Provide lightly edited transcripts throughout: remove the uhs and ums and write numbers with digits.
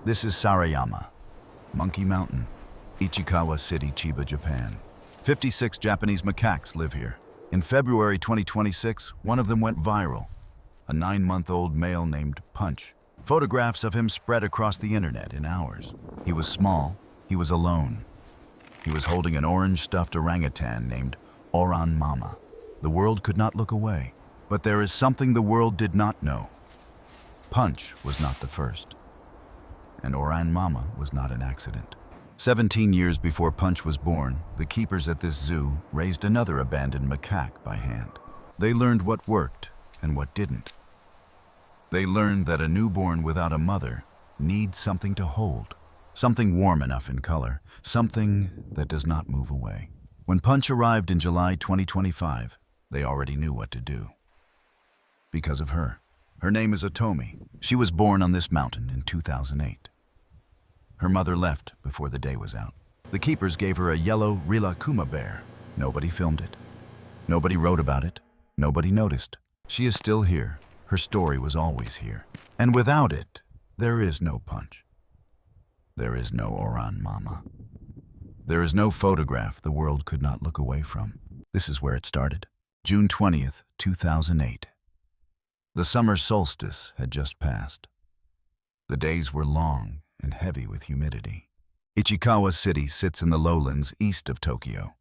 This is Sarayama, Monkey Mountain, Ichikawa City, Chiba, Japan. 56 Japanese macaques live here. In February 2026, one of them went viral. A 9-month-old male named Punch. Photographs of him spread across the internet in hours. He was small, he was alone. He was holding an orange-stuffed orangutan named Oran-Mama. The world could not look away. But there is something the world did not know. Punch was not the first. And Oran-Mama was not an accident. 17 years before Punch was born, the keepers at this zoo raised another abandoned macaque by hand. They learned what worked and what didn't. They learned that a newborn without a mother needs something to hold, something warm enough in color, something that does not move away. When Punch arrived in July 2025, they already knew what to do. Because of her. Her name is Otome. She was born on this mountain in 2008. Her mother left before the day was out. The keepers gave her a yellow Rilakkuma bear. Nobody filmed it. Nobody wrote about it. Nobody noticed. She is still here. Her story was always here. And without it, there is no Punch. There is no Oran-Mama. There is no photograph the world could not look away from. This is where it started. June 20th, 2008. The summer solstice had just passed. The days were long and heavy with humidity. Ichikawa City sits in the lowlands east of Tokyo,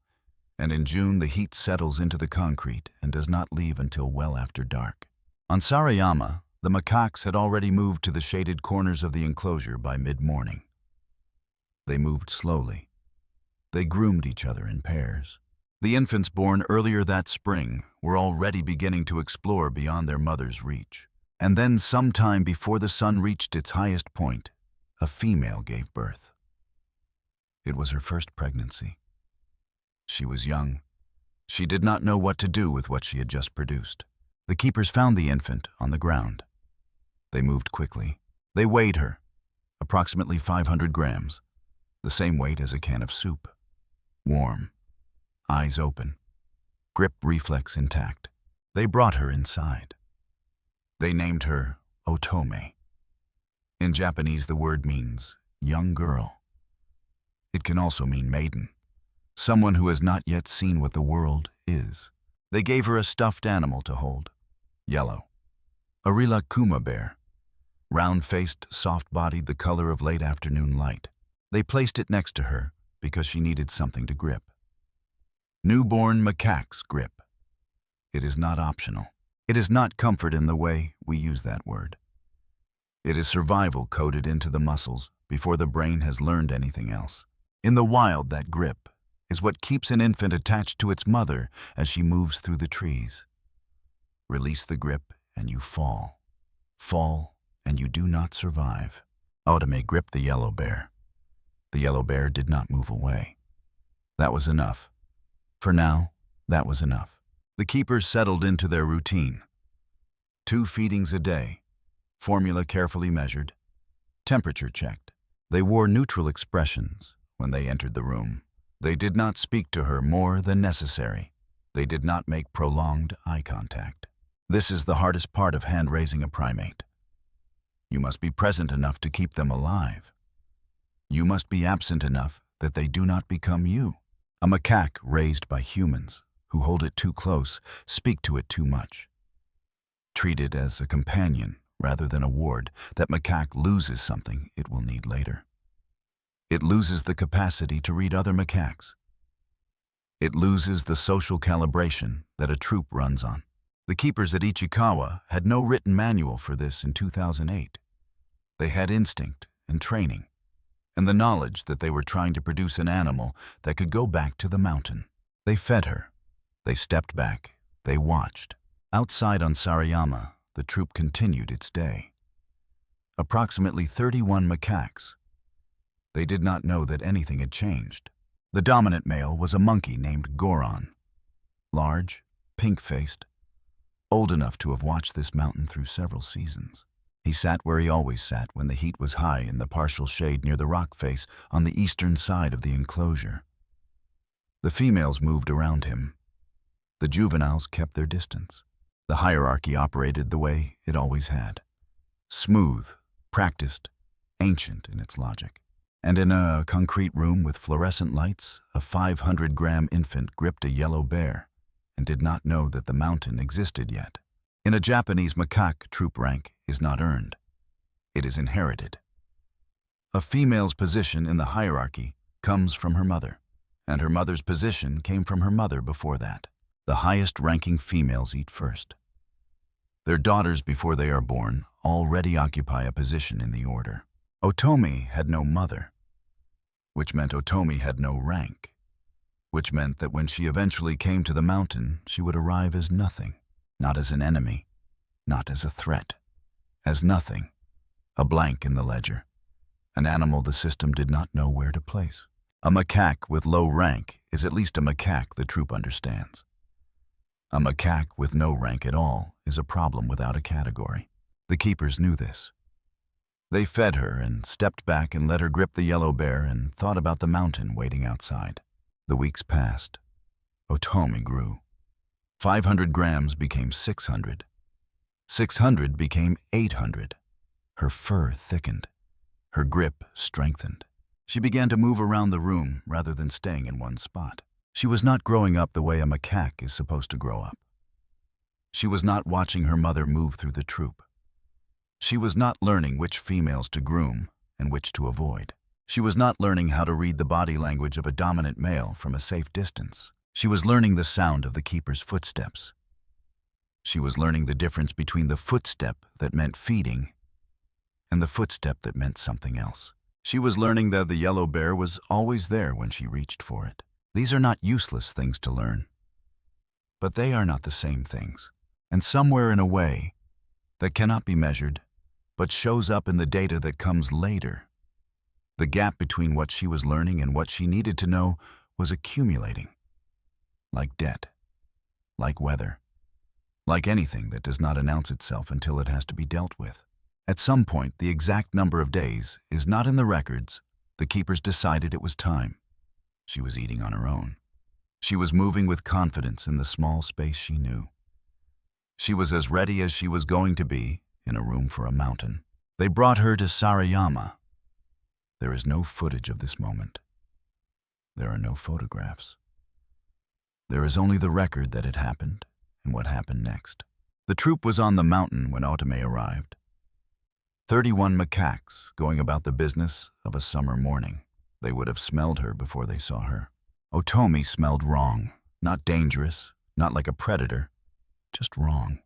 and in June the heat settles into the concrete and does not leave until well after dark. On Sarayama, the macaques had already moved to the shaded corners of the enclosure by mid-morning. They moved slowly. They groomed each other in pairs. The infants born earlier that spring were already beginning to explore beyond their mother's reach. And then sometime before the sun reached its highest point, a female gave birth. It was her first pregnancy. She was young. She did not know what to do with what she had just produced. The keepers found the infant on the ground. They moved quickly. They weighed her, approximately 500 grams, the same weight as a can of soup. Warm. Eyes open, grip reflex intact. They brought her inside. They named her Otome. In Japanese, the word means young girl. It can also mean maiden, someone who has not yet seen what the world is. They gave her a stuffed animal to hold, yellow, a Rilakkuma bear, round-faced, soft-bodied, the color of late afternoon light. They placed it next to her because she needed something to grip. Newborn macaques grip. It is not optional. It is not comfort in the way we use that word. It is survival coded into the muscles before the brain has learned anything else. In the wild, that grip is what keeps an infant attached to its mother as she moves through the trees. Release the grip and you fall. Fall and you do not survive. Otome gripped the yellow bear. The yellow bear did not move away. That was enough. For now, that was enough. The keepers settled into their routine. 2 feedings a day, formula carefully measured, temperature checked. They wore neutral expressions when they entered the room. They did not speak to her more than necessary. They did not make prolonged eye contact. This is the hardest part of hand-raising a primate. You must be present enough to keep them alive. You must be absent enough that they do not become you. A macaque raised by humans who hold it too close, speak to it too much. Treat it as a companion rather than a ward, that macaque loses something it will need later. It loses the capacity to read other macaques. It loses the social calibration that a troop runs on. The keepers at Ichikawa had no written manual for this in 2008. They had instinct and training, and the knowledge that they were trying to produce an animal that could go back to the mountain. They fed her. They stepped back. They watched. Outside on Sarayama, the troop continued its day. Approximately 31 macaques. They did not know that anything had changed. The dominant male was a monkey named Goron. Large, pink-faced, old enough to have watched this mountain through several seasons. He sat where he always sat when the heat was high in the partial shade near the rock face on the eastern side of the enclosure. The females moved around him. The juveniles kept their distance. The hierarchy operated the way it always had. Smooth, practiced, ancient in its logic. And in a concrete room with fluorescent lights, a 500-gram infant gripped a yellow bear and did not know that the mountain existed yet. In a Japanese macaque, troop rank is not earned. It is inherited. A female's position in the hierarchy comes from her mother, and her mother's position came from her mother before that. The highest-ranking females eat first. Their daughters, before they are born, already occupy a position in the order. Otomi had no mother, which meant Otomi had no rank, which meant that when she eventually came to the mountain, she would arrive as nothing, not as an enemy, not as a threat, as nothing, a blank in the ledger, an animal the system did not know where to place. A macaque with low rank is at least a macaque the troop understands. A macaque with no rank at all is a problem without a category. The keepers knew this. They fed her and stepped back and let her grip the yellow bear and thought about the mountain waiting outside. The weeks passed. Otomi grew. 500 grams became 600. 600 became 800. Her fur thickened. Her grip strengthened. She began to move around the room rather than staying in one spot. She was not growing up the way a macaque is supposed to grow up. She was not watching her mother move through the troop. She was not learning which females to groom and which to avoid. She was not learning how to read the body language of a dominant male from a safe distance. She was learning the sound of the keeper's footsteps. She was learning the difference between the footstep that meant feeding and the footstep that meant something else. She was learning that the yellow bear was always there when she reached for it. These are not useless things to learn, but they are not the same things. And somewhere in a way that cannot be measured, but shows up in the data that comes later, the gap between what she was learning and what she needed to know was accumulating. Like debt, like weather, like anything that does not announce itself until it has to be dealt with. At some point, the exact number of days is not in the records. The keepers decided it was time. She was eating on her own. She was moving with confidence in the small space she knew. She was as ready as she was going to be in a room for a mountain. They brought her to Sarayama. There is no footage of this moment. There are no photographs. There is only the record that it happened and what happened next. The troop was on the mountain when Otome arrived. 31 macaques going about the business of a summer morning. They would have smelled her before they saw her. Otomi smelled wrong, not dangerous, not like a predator, just wrong.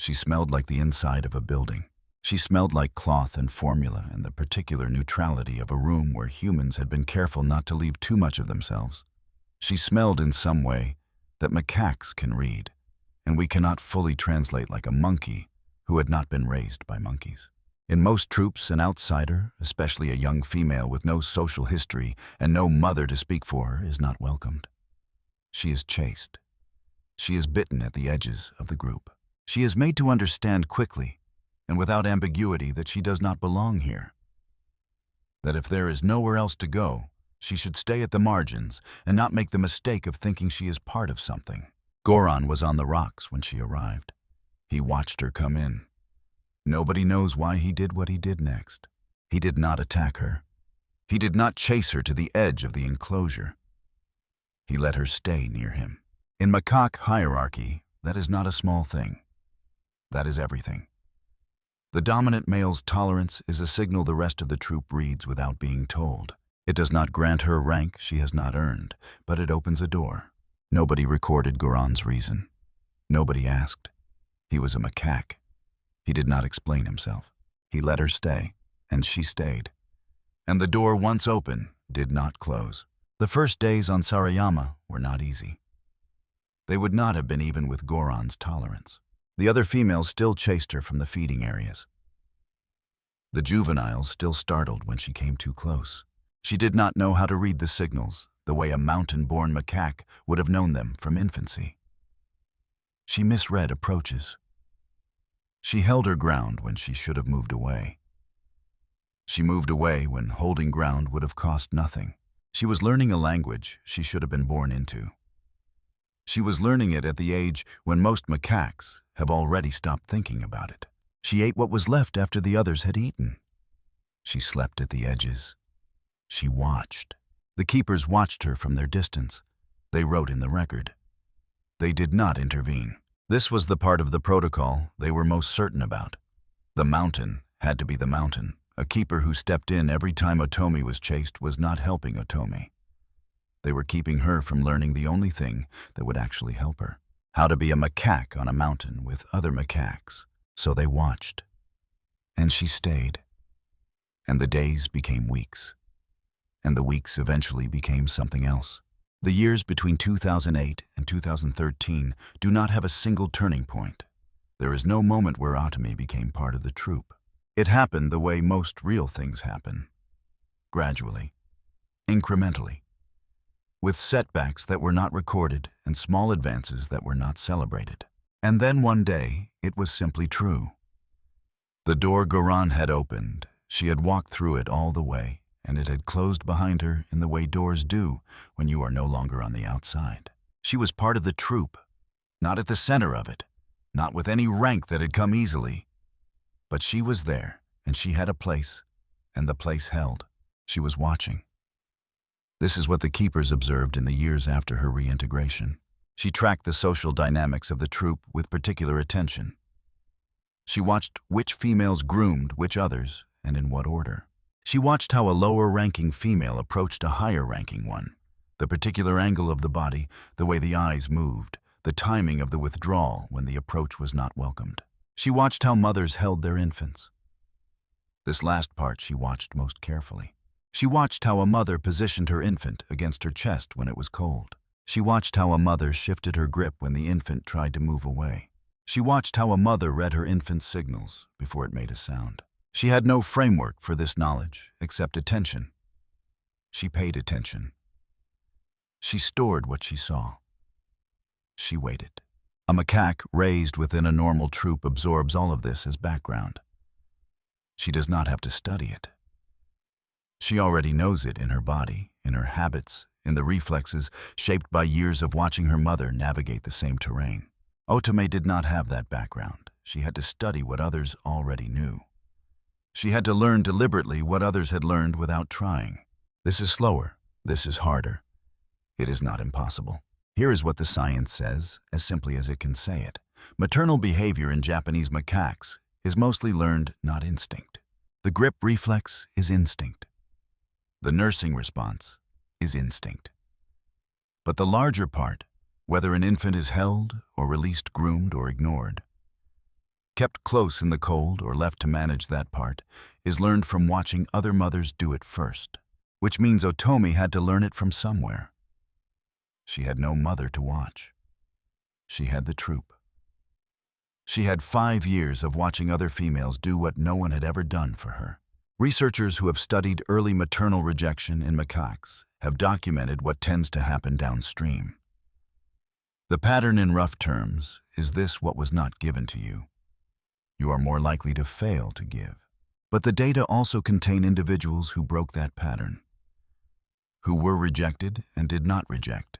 She smelled like the inside of a building. She smelled like cloth and formula and the particular neutrality of a room where humans had been careful not to leave too much of themselves. She smelled in some way that macaques can read, and we cannot fully translate like a monkey who had not been raised by monkeys. In most troops, an outsider, especially a young female with no social history and no mother to speak for her, is not welcomed. She is chased. She is bitten at the edges of the group. She is made to understand quickly and without ambiguity that she does not belong here. That if there is nowhere else to go, she should stay at the margins and not make the mistake of thinking she is part of something. Goran was on the rocks when she arrived. He watched her come in. Nobody knows why he did what he did next. He did not attack her. He did not chase her to the edge of the enclosure. He let her stay near him. In macaque hierarchy, that is not a small thing. That is everything. The dominant male's tolerance is a signal the rest of the troop reads without being told. It does not grant her rank she has not earned, but it opens a door. Nobody recorded Goran's reason. Nobody asked. He was a macaque. He did not explain himself. He let her stay, and she stayed. And the door, once open, did not close. The first days on Sarayama were not easy. They would not have been even with Goran's tolerance. The other females still chased her from the feeding areas. The juveniles still startled when she came too close. She did not know how to read the signals, the way a mountain-born macaque would have known them from infancy. She misread approaches. She held her ground when she should have moved away. She moved away when holding ground would have cost nothing. She was learning a language she should have been born into. She was learning it at the age when most macaques have already stopped thinking about it. She ate what was left after the others had eaten. She slept at the edges. She watched. The keepers watched her from their distance. They wrote in the record. They did not intervene. This was the part of the protocol they were most certain about. The mountain had to be the mountain. A keeper who stepped in every time Otomi was chased was not helping Otomi. They were keeping her from learning the only thing that would actually help her: how to be a macaque on a mountain with other macaques. So they watched. And she stayed. And the days became weeks. And the weeks eventually became something else. The years between 2008 and 2013 do not have a single turning point. There is no moment where Otome became part of the troop. It happened the way most real things happen. Gradually. Incrementally. With setbacks that were not recorded and small advances that were not celebrated. And then one day, it was simply true. The door Goran had opened, she had walked through it all the way, and it had closed behind her in the way doors do when you are no longer on the outside. She was part of the troop, not at the center of it, not with any rank that had come easily. But she was there, and she had a place, and the place held. She was watching. This is what the keepers observed in the years after her reintegration. She tracked the social dynamics of the troop with particular attention. She watched which females groomed which others, and in what order. She watched how a lower-ranking female approached a higher-ranking one, the particular angle of the body, the way the eyes moved, the timing of the withdrawal when the approach was not welcomed. She watched how mothers held their infants. This last part she watched most carefully. She watched how a mother positioned her infant against her chest when it was cold. She watched how a mother shifted her grip when the infant tried to move away. She watched how a mother read her infant's signals before it made a sound. She had no framework for this knowledge except attention. She paid attention. She stored what she saw. She waited. A macaque raised within a normal troop absorbs all of this as background. She does not have to study it. She already knows it in her body, in her habits, in the reflexes shaped by years of watching her mother navigate the same terrain. Otome did not have that background. She had to study what others already knew. She had to learn deliberately what others had learned without trying. This is slower. This is harder. It is not impossible. Here is what the science says, as simply as it can say it. Maternal behavior in Japanese macaques is mostly learned, not instinct. The grip reflex is instinct. The nursing response is instinct. But the larger part, whether an infant is held or released, groomed or ignored, kept close in the cold or left to manage that part, is learned from watching other mothers do it first, which means Otomi had to learn it from somewhere. She had no mother to watch. She had the troop. She had 5 years of watching other females do what no one had ever done for her. Researchers who have studied early maternal rejection in macaques have documented what tends to happen downstream. The pattern in rough terms is this: what was not given to you, you are more likely to fail to give. But the data also contain individuals who broke that pattern, who were rejected and did not reject,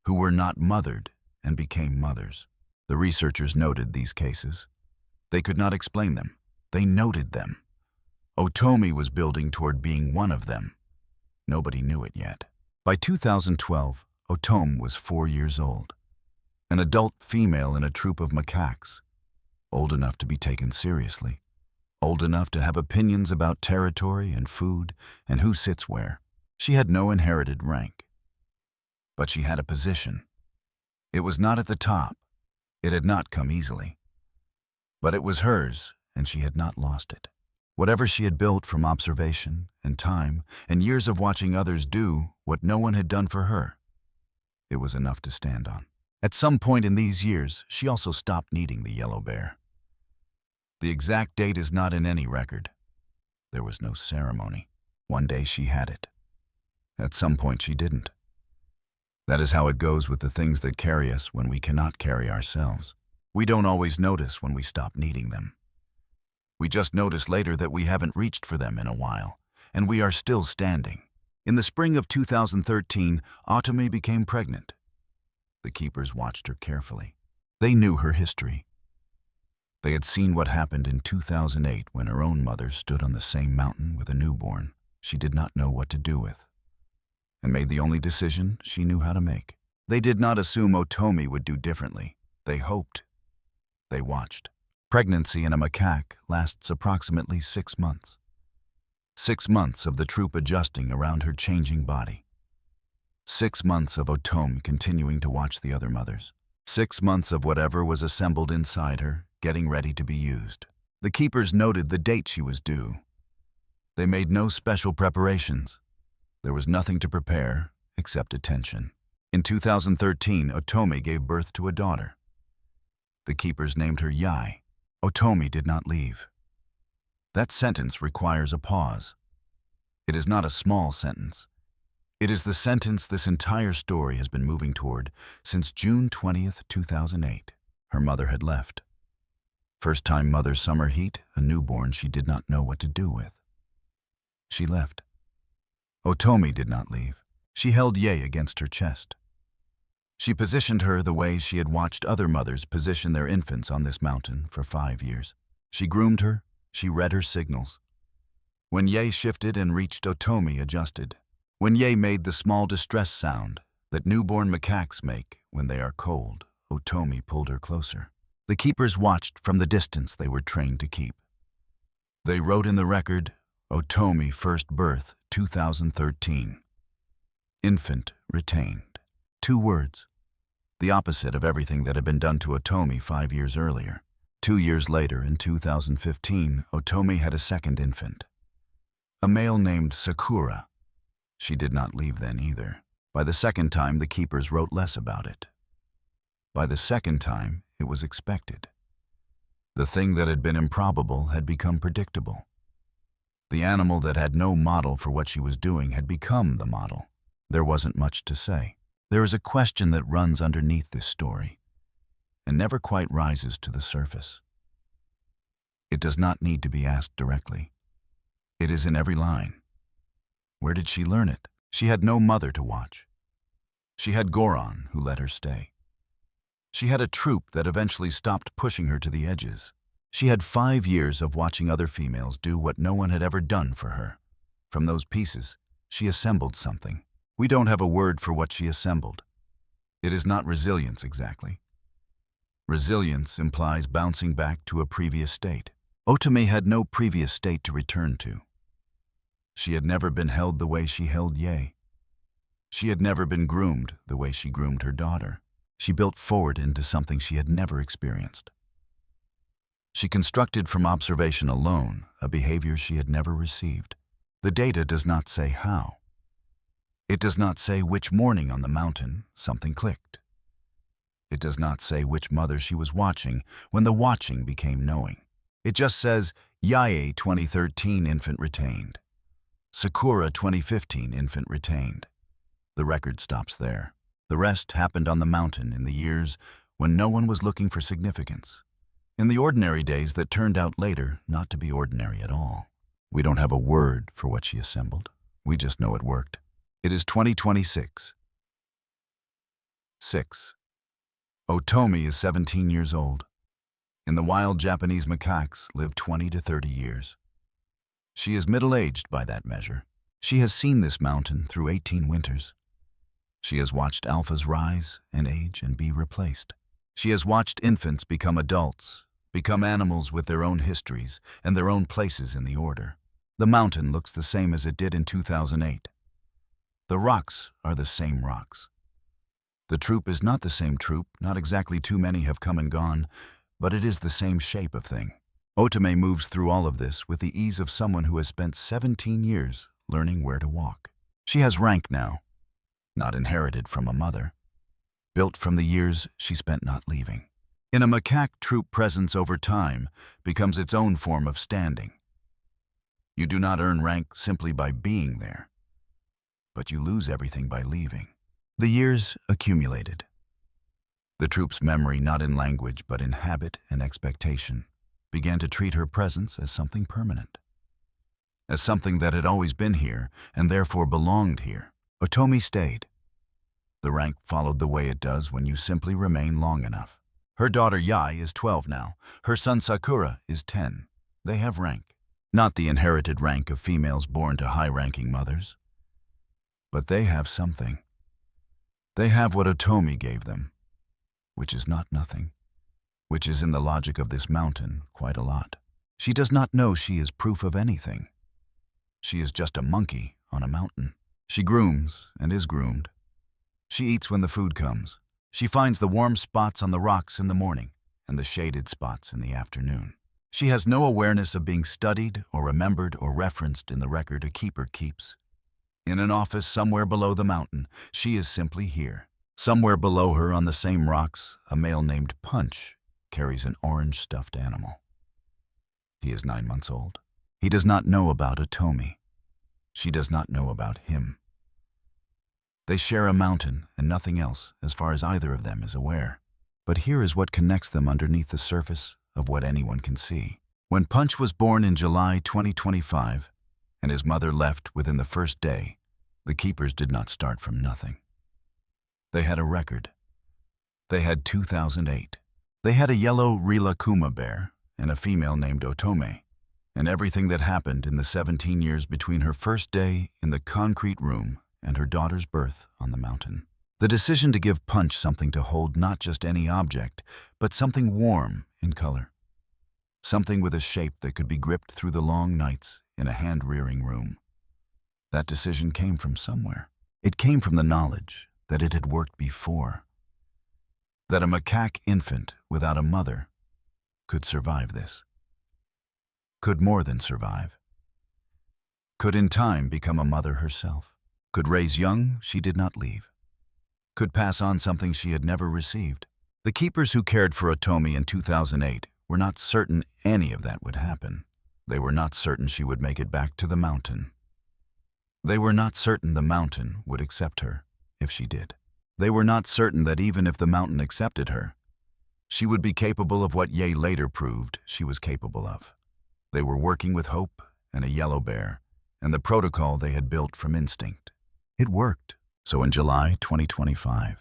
who were not mothered and became mothers. The researchers noted these cases. They could not explain them. They noted them. Otomi was building toward being one of them. Nobody knew it yet. By 2012, Otome was 4 years old, an adult female in a troop of macaques, old enough to be taken seriously, old enough to have opinions about territory and food and who sits where. She had no inherited rank, but she had a position. It was not at the top. It had not come easily. But it was hers, and she had not lost it. Whatever she had built from observation and time and years of watching others do what no one had done for her, it was enough to stand on. At some point in these years, she also stopped needing the yellow bear. The exact date is not in any record. There was no ceremony. One day she had it. At some point she didn't. That is how it goes with the things that carry us when we cannot carry ourselves. We don't always notice when we stop needing them. We just notice later that we haven't reached for them in a while, and we are still standing. In the spring of 2013, Otome became pregnant. The keepers watched her carefully. They knew her history. They had seen what happened in 2008 when her own mother stood on the same mountain with a newborn she did not know what to do with, and made the only decision she knew how to make. They did not assume Otomi would do differently. They hoped. They watched. Pregnancy in a macaque lasts approximately 6 months. 6 months of the troop adjusting around her changing body. 6 months of Otome continuing to watch the other mothers. 6 months of whatever was assembled inside her, getting ready to be used. The keepers noted the date she was due. They made no special preparations. There was nothing to prepare except attention. In 2013, Otome gave birth to a daughter. The keepers named her Yai. Otomi did not leave. That sentence requires a pause. It is not a small sentence. It is the sentence this entire story has been moving toward since June 20th, 2008. Her mother had left. First-time mother's summer heat, a newborn she did not know what to do with. She left. Otomi did not leave. She held Ye against her chest. She positioned her the way she had watched other mothers position their infants on this mountain for 5 years. She groomed her. She read her signals. When Ye shifted and reached, Otomi adjusted. When Ye made the small distress sound that newborn macaques make when they are cold, Otomi pulled her closer. The keepers watched from the distance they were trained to keep. They wrote in the record, Otomi first birth, 2013. Infant retained. 2 words. The opposite of everything that had been done to Otomi 5 years earlier. 2 years later, in 2015, Otomi had a second infant. A male named Sakura. She did not leave then either. By the second time, the keepers wrote less about it. By the second time, it was expected. The thing that had been improbable had become predictable. The animal that had no model for what she was doing had become the model. There wasn't much to say. There is a question that runs underneath this story and never quite rises to the surface. It does not need to be asked directly. It is in every line. Where did she learn it? She had no mother to watch. She had Goron, who let her stay. She had a troop that eventually stopped pushing her to the edges. She had 5 years of watching other females do what no one had ever done for her. From those pieces, she assembled something. We don't have a word for what she assembled. It is not resilience exactly. Resilience implies bouncing back to a previous state. Otome had no previous state to return to. She had never been held the way she held Ye. She had never been groomed the way she groomed her daughter. She built forward into something she had never experienced. She constructed from observation alone a behavior she had never received. The data does not say how. It does not say which morning on the mountain something clicked. It does not say which mother she was watching when the watching became knowing. It just says, Yae 2013 infant retained. Sakura 2015 infant retained. The record stops there. The rest happened on the mountain in the years when no one was looking for significance. In the ordinary days that turned out later not to be ordinary at all. We don't have a word for what she assembled. We just know it worked. It is 2026. 6. Otomi is 17 years old. In the wild, Japanese macaques live 20 to 30 years. She is middle-aged by that measure. She has seen this mountain through 18 winters. She has watched alphas rise and age and be replaced. She has watched infants become adults, become animals with their own histories and their own places in the order. The mountain looks the same as it did in 2008. The rocks are the same rocks. The troop is not the same troop, not exactly too many have come and gone, but it is the same shape of thing. Otome moves through all of this with the ease of someone who has spent 17 years learning where to walk. She has rank now, not inherited from a mother, built from the years she spent not leaving. In a macaque, troop presence over time becomes its own form of standing. You do not earn rank simply by being there, but you lose everything by leaving. The years accumulated. The troop's memory, not in language but in habit and expectation, began to treat her presence as something permanent, as something that had always been here and therefore belonged here. Otomi stayed. The rank followed the way it does when you simply remain long enough. Her daughter Yai is 12 now. Her son Sakura is 10. They have rank. Not the inherited rank of females born to high-ranking mothers. But they have something. They have what Otomi gave them, which is not nothing, which is in the logic of this mountain quite a lot. She does not know she is proof of anything. She is just a monkey on a mountain. She grooms and is groomed. She eats when the food comes. She finds the warm spots on the rocks in the morning and the shaded spots in the afternoon. She has no awareness of being studied or remembered or referenced in the record a keeper keeps. In an office somewhere below the mountain, she is simply here. Somewhere below her on the same rocks, a male named Punch carries an orange stuffed animal. He is 9 months old. He does not know about Otomi. She does not know about him. They share a mountain and nothing else as far as either of them is aware. But here is what connects them underneath the surface of what anyone can see. When Punch was born in July 2025 and his mother left within the first day, the keepers did not start from nothing. They had a record. They had 2008. They had a yellow Rilakkuma bear and a female named Otome, and everything that happened in the 17 years between her first day in the concrete room and her daughter's birth on the mountain. The decision to give Punch something to hold not just any object, but something warm in color. Something with a shape that could be gripped through the long nights in a hand-rearing room. That decision came from somewhere. It came from the knowledge that it had worked before. That a macaque infant without a mother could survive this. Could more than survive. Could in time become a mother herself. Could raise young she did not leave. Could pass on something she had never received. The keepers who cared for Otomi in 2008 were not certain any of that would happen. They were not certain she would make it back to the mountain. They were not certain the mountain would accept her if she did. They were not certain that even if the mountain accepted her, she would be capable of what Ye later proved she was capable of. They were working with hope and a yellow bear and the protocol they had built from instinct. It worked. So in July 2025,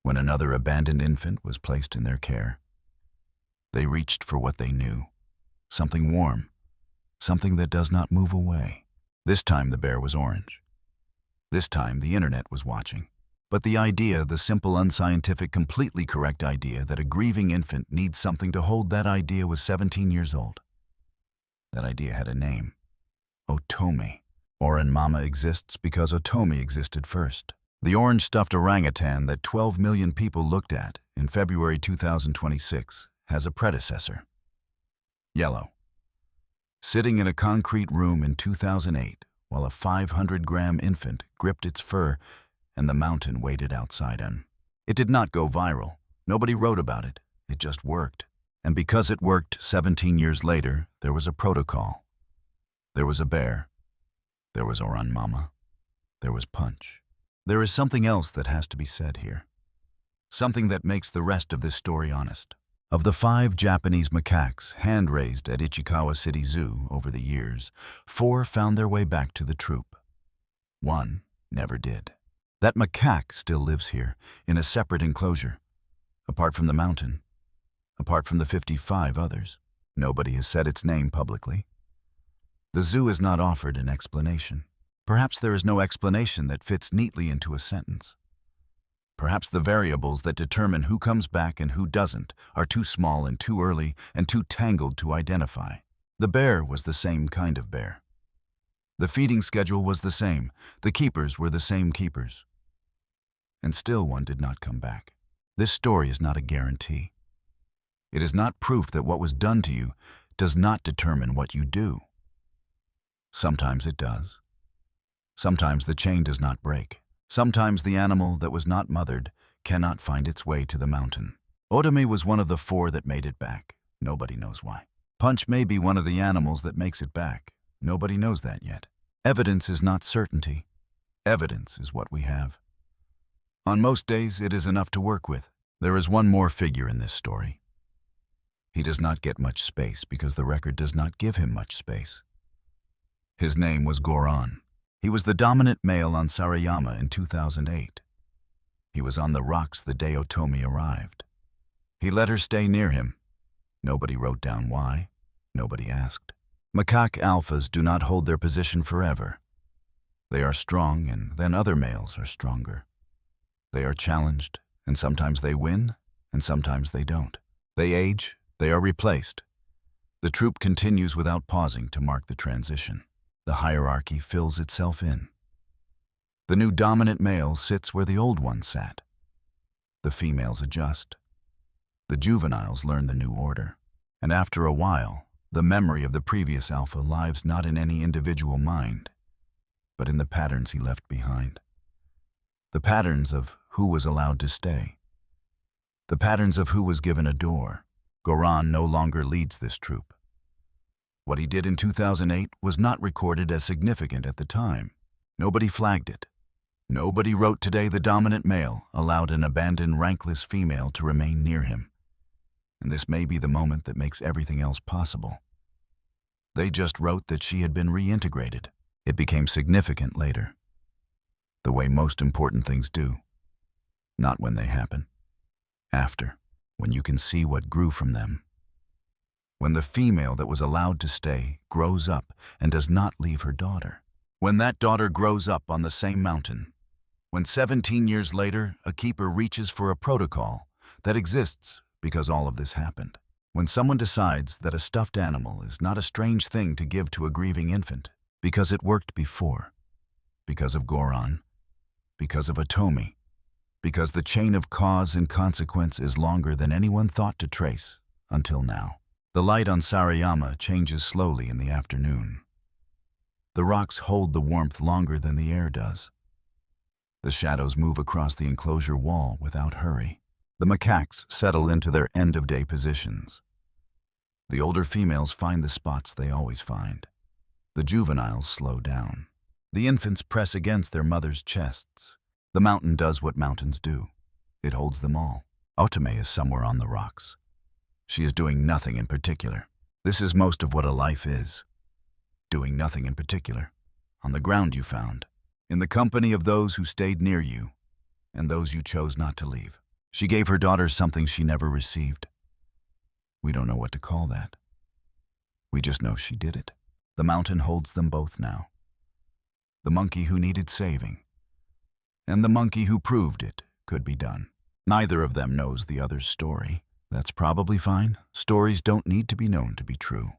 when another abandoned infant was placed in their care, they reached for what they knew, something warm, something that does not move away. This time the bear was orange. This time the internet was watching. But the idea, the simple, unscientific, completely correct idea that a grieving infant needs something to hold that idea was 17 years old. That idea had a name. Otome. Oran-Mama exists because Otomi existed first. The orange-stuffed orangutan that 12 million people looked at in February 2026 has a predecessor. Yellow. Sitting in a concrete room in 2008 while a 500-gram infant gripped its fur and the mountain waited outside him. It did not go viral. Nobody wrote about it. It just worked. And because it worked 17 years later, there was a protocol. There was a bear. There was Oran-Mama. There was Punch. There is something else that has to be said here. Something that makes the rest of this story honest. Of the 5 Japanese macaques hand-raised at Ichikawa City Zoo over the years, 4 found their way back to the troop. 1 never did. That macaque still lives here, in a separate enclosure, apart from the mountain, apart from the 55 others. Nobody has said its name publicly. The zoo has not offered an explanation. Perhaps there is no explanation that fits neatly into a sentence. Perhaps the variables that determine who comes back and who doesn't are too small and too early and too tangled to identify. The bear was the same kind of bear. The feeding schedule was the same. The keepers were the same keepers. And still one did not come back. This story is not a guarantee. It is not proof that what was done to you does not determine what you do. Sometimes it does. Sometimes the chain does not break. Sometimes the animal that was not mothered cannot find its way to the mountain. Otomi was one of the 4 that made it back. Nobody knows why. Punch may be one of the animals that makes it back. Nobody knows that yet. Evidence is not certainty. Evidence is what we have. On most days, it is enough to work with. There is one more figure in this story. He does not get much space because the record does not give him much space. His name was Goran. He was the dominant male on Sarayama in 2008. He was on the rocks the day Otomi arrived. He let her stay near him. Nobody wrote down why. Nobody asked. Macaque alphas do not hold their position forever. They are strong, and then other males are stronger. They are challenged, and sometimes they win, and sometimes they don't. They age, they are replaced. The troop continues without pausing to mark the transition. The hierarchy fills itself in. The new dominant male sits where the old one sat. The females adjust. The juveniles learn the new order. And after a while, the memory of the previous alpha lives not in any individual mind, but in the patterns he left behind. The patterns of who was allowed to stay. The patterns of who was given a door. Goran no longer leads this troop. What he did in 2008 was not recorded as significant at the time. Nobody flagged it. Nobody wrote today the dominant male allowed an abandoned rankless female to remain near him. And this may be the moment that makes everything else possible. They just wrote that she had been reintegrated. It became significant later. The way most important things do. Not when they happen. After, when you can see what grew from them. When the female that was allowed to stay grows up and does not leave her daughter. When that daughter grows up on the same mountain. When 17 years later, a keeper reaches for a protocol that exists because all of this happened. When someone decides that a stuffed animal is not a strange thing to give to a grieving infant, because it worked before, because of Goran, because of Otomi, because the chain of cause and consequence is longer than anyone thought to trace until now. The light on Sarayama changes slowly in the afternoon. The rocks hold the warmth longer than the air does. The shadows move across the enclosure wall without hurry. The macaques settle into their end-of-day positions. The older females find the spots they always find. The juveniles slow down. The infants press against their mothers' chests. The mountain does what mountains do. It holds them all. Otome is somewhere on the rocks. She is doing nothing in particular. This is most of what a life is. Doing nothing in particular. On the ground you found. In the company of those who stayed near you, and those you chose not to leave. She gave her daughter something she never received. We don't know what to call that. We just know she did it. The mountain holds them both now. The monkey who needed saving, and the monkey who proved it could be done. Neither of them knows the other's story. That's probably fine. Stories don't need to be known to be true.